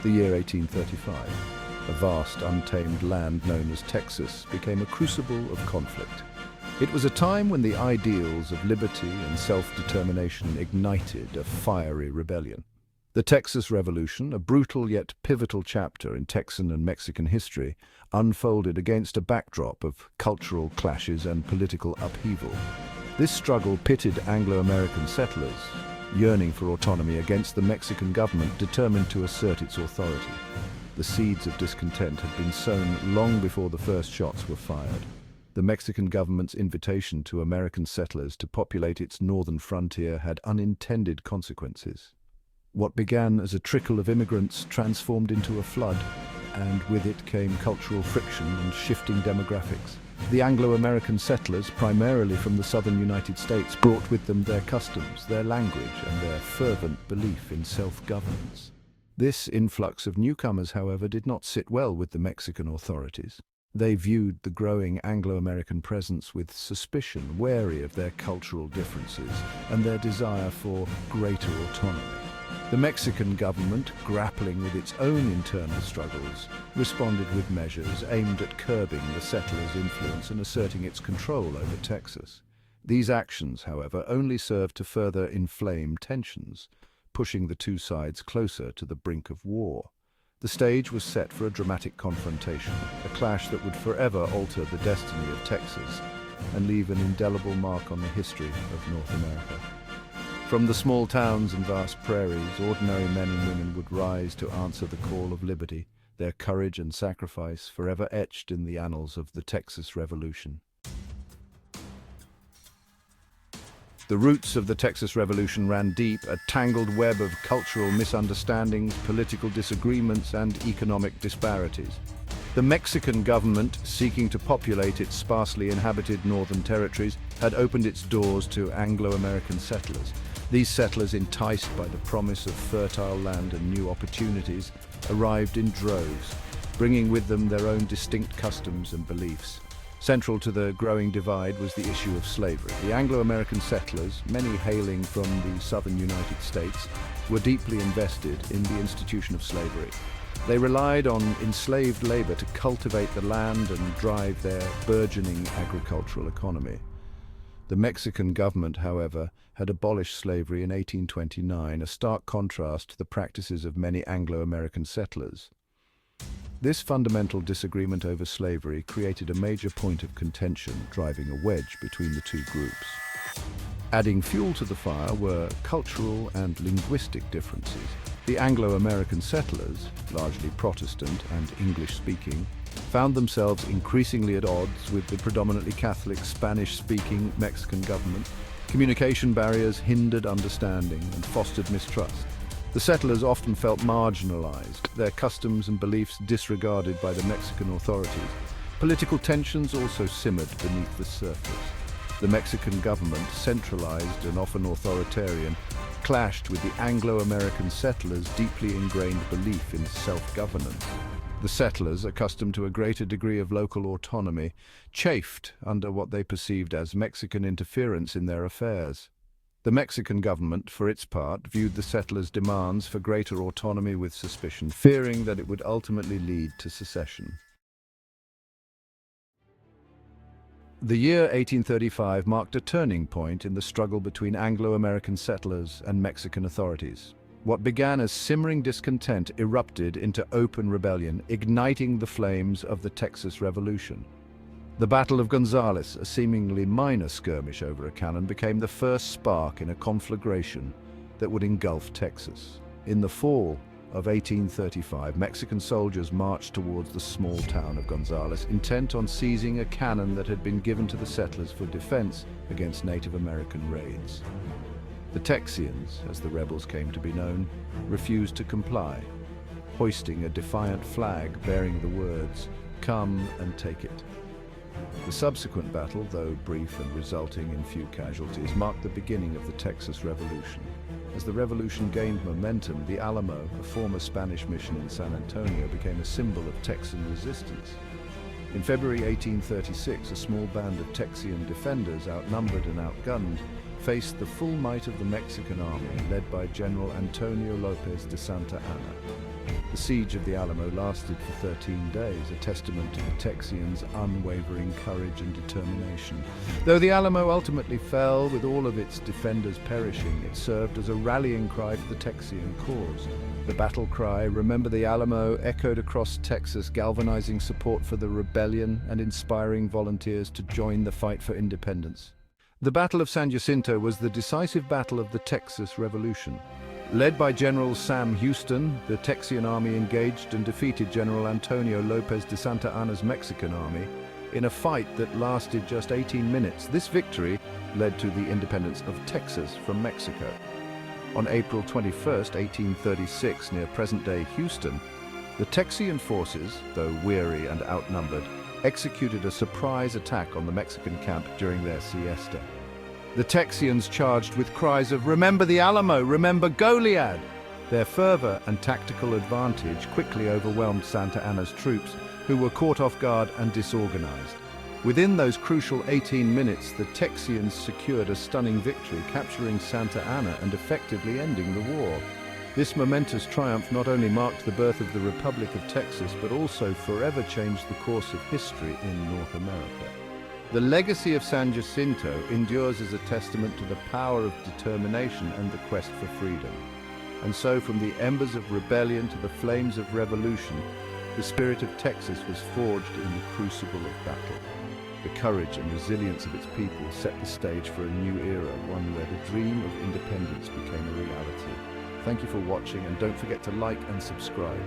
The year 1835, a vast untamed land known as Texas, became a crucible of conflict. It was a time when the ideals of liberty and self-determination ignited a fiery rebellion. The Texas Revolution, a brutal yet pivotal chapter in Texan and Mexican history, unfolded against a backdrop of cultural clashes and political upheaval. This struggle pitted Anglo-American settlers, yearning for autonomy, against the Mexican government determined to assert its authority. The seeds of discontent had been sown long before the first shots were fired. The Mexican government's invitation to American settlers to populate its northern frontier had unintended consequences. What began as a trickle of immigrants transformed into a flood, and with it came cultural friction and shifting demographics. The Anglo-American settlers, primarily from the southern United States, brought with them their customs, their language, and their fervent belief in self-governance. This influx of newcomers, however, did not sit well with the Mexican authorities. They viewed the growing Anglo-American presence with suspicion, wary of their cultural differences and their desire for greater autonomy. The Mexican government, grappling with its own internal struggles, responded with measures aimed at curbing the settlers' influence and asserting its control over Texas. These actions, however, only served to further inflame tensions, pushing the two sides closer to the brink of war. The stage was set for a dramatic confrontation, a clash that would forever alter the destiny of Texas and leave an indelible mark on the history of North America. From the small towns and vast prairies, ordinary men and women would rise to answer the call of liberty, their courage and sacrifice forever etched in the annals of the Texas Revolution. The roots of the Texas Revolution ran deep, a tangled web of cultural misunderstandings, political disagreements, and economic disparities. The Mexican government, seeking to populate its sparsely inhabited northern territories, had opened its doors to Anglo-American settlers. These settlers, enticed by the promise of fertile land and new opportunities, arrived in droves, bringing with them their own distinct customs and beliefs. Central to the growing divide was the issue of slavery. The Anglo-American settlers, many hailing from the southern United States, were deeply invested in the institution of slavery. They relied on enslaved labor to cultivate the land and drive their burgeoning agricultural economy. The Mexican government, however, had abolished slavery in 1829, a stark contrast to the practices of many Anglo-American settlers. This fundamental disagreement over slavery created a major point of contention, driving a wedge between the two groups. Adding fuel to the fire were cultural and linguistic differences. The Anglo-American settlers, largely Protestant and English-speaking, found themselves increasingly at odds with the predominantly Catholic, Spanish-speaking Mexican government. Communication barriers hindered understanding and fostered mistrust. The settlers often felt marginalized, their customs and beliefs disregarded by the Mexican authorities. Political tensions also simmered beneath the surface. The Mexican government, centralized and often authoritarian, clashed with the Anglo-American settlers' deeply ingrained belief in self-governance. The settlers, accustomed to a greater degree of local autonomy, chafed under what they perceived as Mexican interference in their affairs. The Mexican government, for its part, viewed the settlers' demands for greater autonomy with suspicion, fearing that it would ultimately lead to secession. The year 1835 marked a turning point in the struggle between Anglo-American settlers and Mexican authorities. What began as simmering discontent erupted into open rebellion, igniting the flames of the Texas Revolution. The Battle of Gonzales, a seemingly minor skirmish over a cannon, became the first spark in a conflagration that would engulf Texas. In the fall of 1835, Mexican soldiers marched towards the small town of Gonzales, intent on seizing a cannon that had been given to the settlers for defense against Native American raids. The Texians, as the rebels came to be known, refused to comply, hoisting a defiant flag bearing the words, "Come and take it." The subsequent battle, though brief and resulting in few casualties, marked the beginning of the Texas Revolution. As the revolution gained momentum, the Alamo, a former Spanish mission in San Antonio, became a symbol of Texan resistance. In February 1836, a small band of Texian defenders, outnumbered and outgunned, faced the full might of the Mexican army, led by General Antonio Lopez de Santa Anna. The siege of the Alamo lasted for 13 days, a testament to the Texians' unwavering courage and determination. Though the Alamo ultimately fell, with all of its defenders perishing, it served as a rallying cry for the Texian cause. The battle cry, "Remember the Alamo," echoed across Texas, galvanizing support for the rebellion and inspiring volunteers to join the fight for independence. The Battle of San Jacinto was the decisive battle of the Texas Revolution. Led by General Sam Houston, the Texian army engaged and defeated General Antonio Lopez de Santa Anna's Mexican army in a fight that lasted just 18 minutes. This victory led to the independence of Texas from Mexico. On April 21, 1836, near present-day Houston, the Texian forces, though weary and outnumbered, executed a surprise attack on the Mexican camp during their siesta. The Texians charged with cries of "Remember the Alamo! Remember Goliad!" Their fervor and tactical advantage quickly overwhelmed Santa Anna's troops, who were caught off guard and disorganized. Within those crucial 18 minutes, the Texians secured a stunning victory, capturing Santa Anna and effectively ending the war. This momentous triumph not only marked the birth of the Republic of Texas, but also forever changed the course of history in North America. The legacy of San Jacinto endures as a testament to the power of determination and the quest for freedom. And so, from the embers of rebellion to the flames of revolution, the spirit of Texas was forged in the crucible of battle. The courage and resilience of its people set the stage for a new era, one where the dream of independence became a reality. Thank you for watching, and don't forget to like and subscribe.